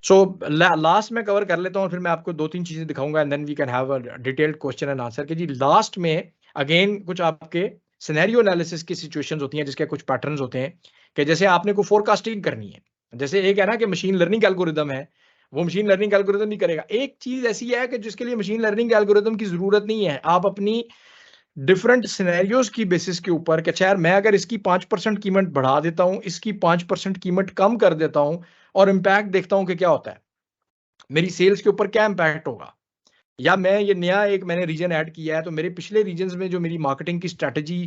So last में cover कर लेता हूँ, फिर मैं आपको 2-3 चीज़ें दिखाऊँगा and then we can have a detailed question and answer कि जी लास्ट में अगेन कुछ आपके सिनेरियो एनालिसिस की सिचुएशंस होती हैं जिसके कुछ पैटर्न्स होते हैं कि जैसे आपने कोई फोरकास्टिंग करनी है। जैसे एक है ना कि मशीन लर्निंग एल्गोरिदम है, वो मशीन लर्निंग एल्गोरिदम ही करेगा। एक चीज़ ऐसी है कि जिसके लिए मशीन लर्निंग एल्गोरिदम की ज़रूरत नहीं है। आप अपनी डिफरेंट सिनेरियोज़ की बेसिस के ऊपर कि अच्छा यार मैं अगर इसकी 5% कीमत बढ़ा देता हूँ, इसकी 5% कीमत कम कर देता हूँ और इम्पैक्ट देखता हूँ कि क्या होता है। मेरी सेल्स के ऊपर क्या इम्पैक्ट होगा? या मैं ये नया एक मैंने रीजन ऐड किया है, तो मेरे पिछले रीजन्स में जो मेरी मार्केटिंग की स्ट्रैटेजी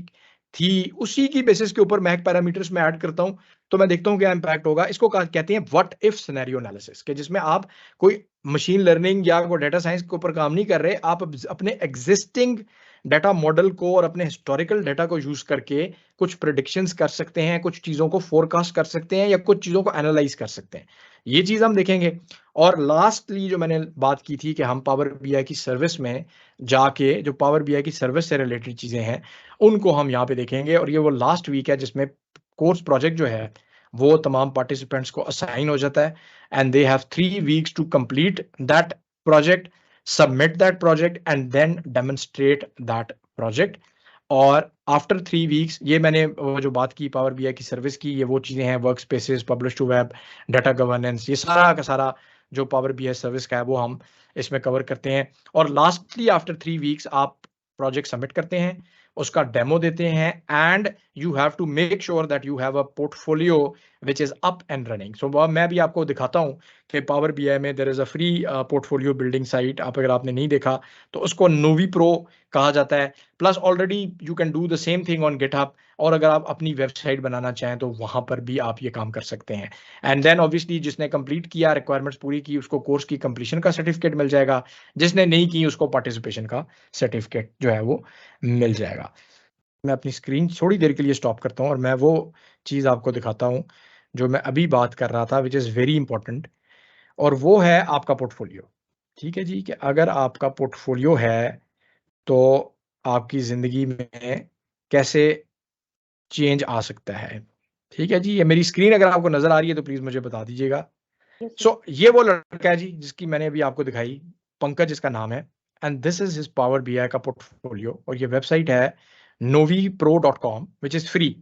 थी, उसी की बेसिस के ऊपर मैं एक पैरामीटर्स में ऐड करता हूँ, तो मैं देखता हूँ क्या इम्पैक्ट होगा। इसको कहते हैं व्हाट इफ सिनेरियो एनालिसिस कि जिसमें आप कोई मशीन लर्निंग या कोई डेटा साइंस के ऊपर काम नहीं कर रहे, आप अपने एग्जिस्टिंग डेटा मॉडल को और अपने हिस्टोरिकल डेटा को यूज करके कुछ प्रेडिक्शंस कर सकते हैं, कुछ चीज़ों को फोरकास्ट कर सकते हैं या कुछ चीज़ों को एनालाइज कर सकते हैं। ये चीज़ हम देखेंगे। और लास्टली जो मैंने बात की थी कि हम पावर बीआई की सर्विस में जाके जो पावर बीआई की सर्विस से रिलेटेड चीज़ें हैं, उनको हम यहाँ पे देखेंगे और ये वो लास्ट वीक है जिसमें कोर्स प्रोजेक्ट जो है, वो तमाम पार्टिसिपेंट्स को असाइन हो जाता है and they have 3 weeks to complete that project, submit that project and then demonstrate that project. और आफ्टर 3 वीक्स ये मैंने वो जो बात की पावर बीआई की सर्विस की, ये वो चीज़ें हैं work spaces, publish to web, data governance, ये सारा का सारा जो पावर बीआई सर्विस का है वो हम इसमें कवर करते हैं। और लास्टली आफ्टर 3 वीक्स आप प्रोजेक्ट सबमिट करते हैं, उसका डेमो देते हैं and you have to make sure that you have a portfolio which is up and running. So मैं भी आपको दिखाता हूँ कि पावर बीआई में there is a free portfolio building site. आप अगर आपने नहीं देखा तो उसको नोवी प्रो कहा जाता है। Plus already you can do the same thing on GitHub, और अगर आप अपनी वेबसाइट बनाना चाहें तो वहां पर भी आप ये काम कर सकते हैं। एंड देन ऑब्वियसली जिसने कंप्लीट किया, रिक्वायरमेंट्स पूरी की, उसको कोर्स की कंप्लीशन का सर्टिफिकेट मिल जाएगा। जिसने नहीं की उसको पार्टिसिपेशन का सर्टिफिकेट जो है वो मिल जाएगा। मैं अपनी स्क्रीन थोड़ी देर के लिए स्टॉप करता हूँ और मैं वो चीज़ आपको दिखाता हूँ जो मैं अभी बात कर रहा था विच इज़ वेरी इंपॉर्टेंट, और वो है आपका पोर्टफोलियो। ठीक है जी, कि अगर आपका पोर्टफोलियो है तो आपकी ज़िंदगी में कैसे चेंज आ सकता है। ठीक है जी, ये मेरी स्क्रीन अगर आपको नज़र आ रही है तो प्लीज़ मुझे बता दीजिएगा। सो ये वो लड़का है जी जिसकी मैंने अभी आपको दिखाई, पंकज इसका नाम है and this is his power BI का पोर्टफोलियो और ये वेबसाइट है novipro.com व्हिच इज़ फ्री।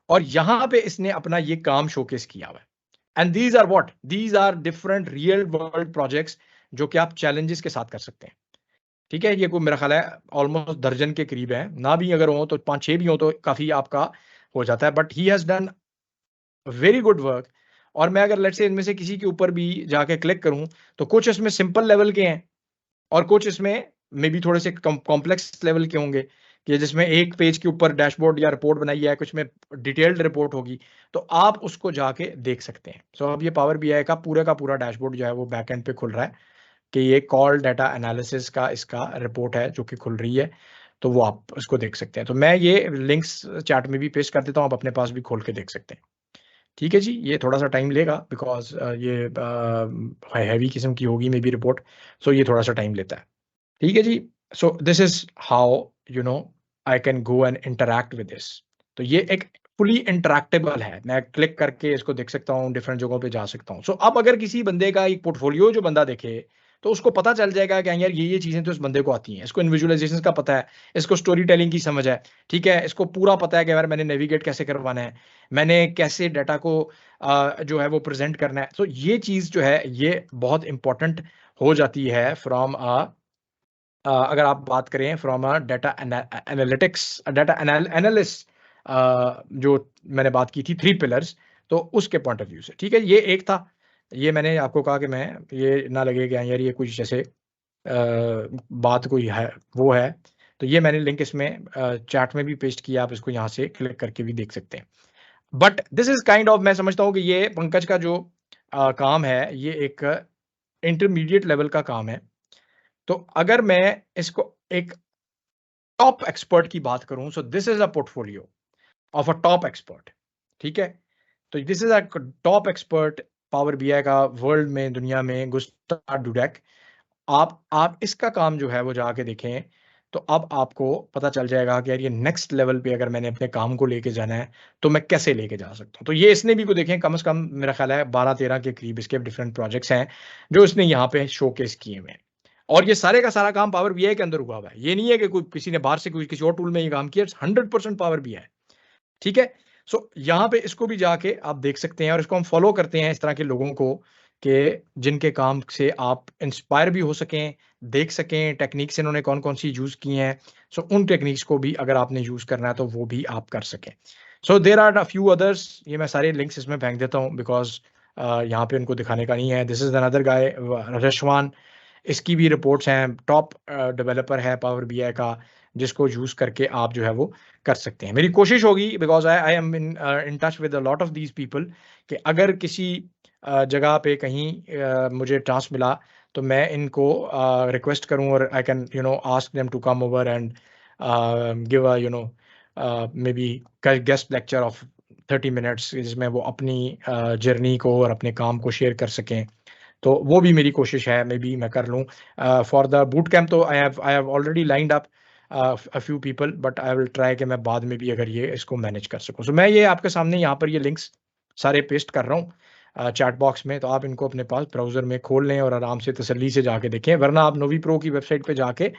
और यहाँ पे इसने अपना ये काम शोकेस किया हुआ है। And these are what? These are different real world projects जो कि आप चैलेंजेस के साथ कर सकते हैं। ठीक है? ये कोई मेरा ख़्याल है ऑलमोस्ट दर्जन के करीब है। ना भी अगर हो तो 5-6 भी हो तो काफ़ी आपका हो जाता है। But he has done very good work. और मैं अगर लेट्स से इनमें से किसी के ऊपर भी जाके क्लिक करूँ, तो कुछ इसमें सिंपल लेवल के हैं और कुछ इसमें मे बी थोड़े से कॉम्प्लेक्स लेवल के होंगे, कि जिसमें एक पेज के ऊपर डैशबोर्ड या रिपोर्ट बनाई है, कुछ में डिटेल्ड रिपोर्ट होगी, तो आप उसको जाके देख सकते हैं। सो अब ये पावर बीआई का पूरा डैशबोर्ड जो है वो बैक एंड पे खुल रहा है कि ये कॉल डाटा एनालिसिस का इसका रिपोर्ट है जो कि खुल रही है, तो वो आप उसको देख सकते हैं। तो मैं ये लिंक्स चैट में भी पेस्ट कर देता हूँ, आप अपने पास भी खोल के देख सकते हैं। ठीक है जी, ये थोड़ा-सा टाइम लेगा बिकॉज़ ये हैवी किस्म की होगी मे बी रिपोर्ट, सो ये थोड़ा-सा टाइम लेता है। ठीक है जी, so this is how you know I can go and interact with this. तो ये एक फुली इंटरैक्टेबल है, मैं क्लिक करके इसको देख सकता हूँ, डिफरेंट जगहों पे जा सकता हूँ। सो अब अगर किसी बंदे का एक पोर्टफोलियो जो बंदा देखे, तो उसको पता चल जाएगा कि हाँ यार ये चीज़ें तो इस बंदे को आती हैं। इसको इन विजुअलाइज़ेशंस का पता है, इसको स्टोरी टेलिंग की समझ है, ठीक है? इसको पूरा पता है कि यार मैंने नेविगेट कैसे करवाना है, मैंने कैसे डाटा को जो है वो प्रेज़ेंट करना है। सो ये चीज़ जो है ये बहुत इम्पोर्टेंट हो जाती है फ्रॉम अगर आप बात करें from a data analytics data analyst, जो मैंने बात की थी 3 पिलर्स, तो उसके पॉइंट ऑफ व्यू से। ठीक है, ये एक था। ये मैंने आपको कहा कि मैं ये ना लगे कि हाँ यार ये कुछ जैसे बात कोई है वो है। तो ये मैंने लिंक इसमें चैट में भी पेस्ट किया, आप इसको यहाँ से क्लिक करके भी देख सकते हैं। But this is kind of, मैं समझता हूँ कि ये पंकज का जो काम है, ये एक इंटरमीडिएट लेवल का काम है। तो अगर मैं इसको एक टॉप एक्सपर्ट की बात करूं, so this is a portfolio of a top expert. ठीक है, तो this is a top expert power BI का वर्ल्ड में, दुनिया में, गुस्ताव डुडेक। आप इसका काम जो है वो जाके देखें, तो अब आपको पता चल जाएगा कि यार ये नेक्स्ट लेवल पे अगर मैंने अपने काम को लेके जाना है, तो मैं कैसे लेके जा सकता हूँ। तो ये इसने भी को देखें कम से कम मेरा ख्याल है 12-13 के करीब इसके डिफरेंट प्रोजेक्ट्स हैं, जो इसने यहाँ पे शोकेस किए हुए हैं। और ये सारे का सारा काम पावर बीआई के अंदर हुआ हुआ है। ये नहीं है कि कोई किसी ने बाहर से कोई किसी और टूल में ये काम किया, 100% पावर बीआई है। ठीक है? सो यहाँ पे इसको भी जाके आप देख सकते हैं और इसको हम फॉलो करते हैं इस तरह के लोगों को कि जिनके काम से आप इंस्पायर भी हो सकें, देख सकें टेक्निक्स इन्होंने कौन-कौन सी यूज़ की हैं। सो उन टेक्निक्स को भी अगर आपने यूज़ करना है तो वो भी आप कर सकें। So there are a few others, ये मैं सारे लिंक्स इसमें फेंक देता हूँ बिकॉज़ यहाँ पे उनको दिखाने का नहीं है। दिस इज़ अनदर गाय रशवान, इसकी भी रिपोर्ट्स हैं, टॉप डेवलपर है पावर बीआई का, जिसको यूज़ करके आप जो है वो कर सकते हैं। मेरी कोशिश होगी because I I am in touch with a lot of these people कि अगर किसी जगह पे कहीं मुझे चांस मिला, तो मैं इनको रिक्वेस्ट करूँ और I can ask them to come over and give a maybe guest lecture of 30 minutes जिसमें वो अपनी जर्नी को और अपने काम को शेयर कर सकें। तो वो भी मेरी कोशिश है, मे बी मैं कर लूँ। फॉर द बूट कैंप तो I have already lined up a few people, but I will try कि मैं बाद में भी अगर ये इसको मैनेज कर सकूँ। सो मैं ये आपके सामने यहाँ पर ये लिंक्स सारे पेस्ट कर रहा हूँ चैट बॉक्स में, तो आप इनको अपने पास ब्राउज़र में खोल लें और आराम से तसल्ली से जाके देखें। वरना आप नोवी प्रो की वेबसाइट पे जाके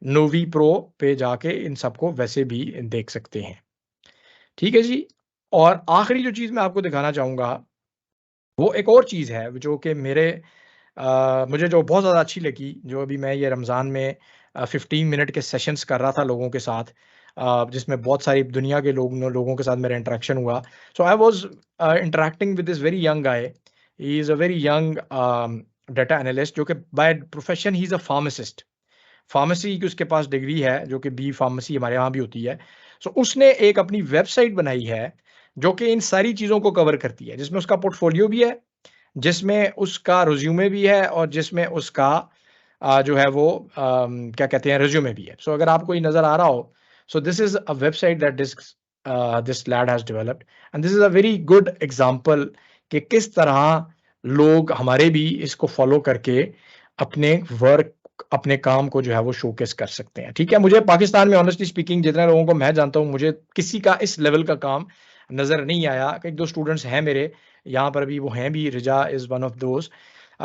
नोवी प्रो पे जाके इन सबको वैसे भी देख सकते हैं। ठीक है जी? और आखिरी जो चीज़ मैं आपको दिखाना चाहूँगा, वो एक और चीज़ है जो कि मुझे जो बहुत ज़्यादा अच्छी लगी, जो अभी मैं ये रमज़ान में 15 मिनट के सेशंस कर रहा था लोगों के साथ, जिसमें बहुत सारी दुनिया के लोगों के साथ मेरा इंटरेक्शन हुआ। So I was interacting with this very young guy. He is a very young data analyst, जो कि by profession he is a pharmacist. Pharmacy की उसके पास डिग्री है, जो कि बी फार्मेसी हमारे यहाँ भी होती है। सो उसने एक अपनी वेबसाइट बनाई है, जो कि इन सारी चीज़ों को कवर करती है, जिसमें उसका पोर्टफोलियो भी है, जिसमें उसका रिज़्यूमे भी है और जिसमें उसका जो है वो क्या कहते हैं रिज़्यूमे भी है। सो अगर आपको ये नज़र आ रहा हो, so this is a website that this lad has developed and this is a very good example कि किस तरह लोग हमारे भी इसको फ़ॉलो करके अपने वर्क, अपने काम को जो है वो शोकेस कर सकते हैं। ठीक है? मुझे पाकिस्तान में ऑनेस्टली स्पीकिंग जितने लोगों को मैं जानता हूँ, मुझे किसी का इस लेवल का काम नज़र नहीं आया। 1-2 स्टूडेंट्स हैं मेरे यहाँ पर भी, वो हैं भी, Riza is one of those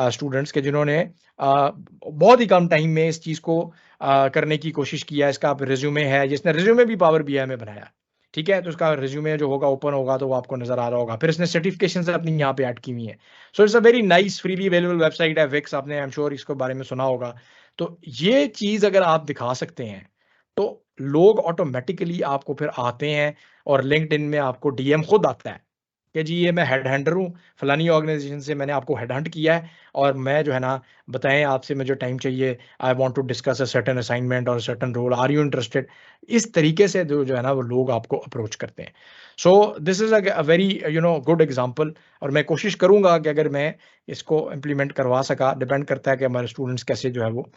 students के जिन्होंने बहुत ही कम टाइम में इस चीज़ को करने की कोशिश किया। इसका आप रिज़्यूमे है, जिसने रिज़्यूमे भी पावर बीआई में बनाया। ठीक है? तो उसका रिज़्यूमे जो होगा ओपन होगा तो वो आपको नज़र आ रहा होगा। फिर इसने सर्टिफ़िकेशंस अपनी यहाँ पे ऐड की हुई हैं। So it's a very nice freely available website है विक्स, आपने आई एम श्योर इसके बारे में सुना होगा। तो ये चीज़ अगर आप दिखा सकते हैं, तो लोग ऑटोमैटिकली आपको फिर आते हैं और लिंक्डइन में आपको डीएम खुद आता है कि जी ये मैं हेडहंटर हूँ, फलानी ऑर्गेनाइज़ेशन से मैंने आपको हेडहंट किया है और मैं जो है ना, बताएँ आपसे मुझे टाइम चाहिए, I want to discuss a certain assignment और certain role, are you interested? इस तरीके से जो जो है ना वो लोग आपको अप्रोच करते हैं। सो this is a very good example और मैं कोशिश करूँगा कि अगर मैं इसको इम्प्लीमेंट करवा सका, डिपेंड करता है कि हमारे स्टूडेंट्स कैसे जो है वो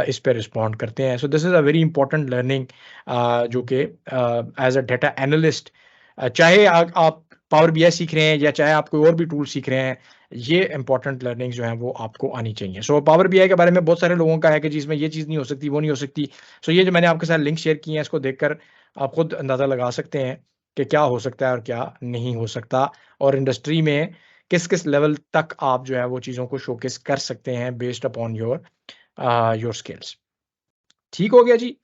इस पे रिस्पॉन्ड करते हैं। सो this is a very important learning जो कि एज़ अ डाटा एनालिस्ट, चाहे आप पावर बीआई सीख रहे हैं या चाहे आप कोई और भी टूल सीख रहे हैं, ये इंपॉर्टेंट लर्निंग्स जो हैं वो आपको आनी चाहिए। सो पावर बीआई के बारे में बहुत सारे लोगों का है कि जी इसमें ये चीज़ नहीं हो सकती, वो नहीं हो सकती। सो ये जो मैंने आपके साथ लिंक शेयर किए हैं, इसको देखकर आप खुद अंदाज़ा लगा सकते हैं कि क्या हो सकता है और क्या नहीं हो सकता और इंडस्ट्री में किस-किस लेवल तक आप जो है वो चीज़ों को शोकेस कर सकते हैं बेस्ड अपॉन योर स्किल्स। ठीक हो गया जी?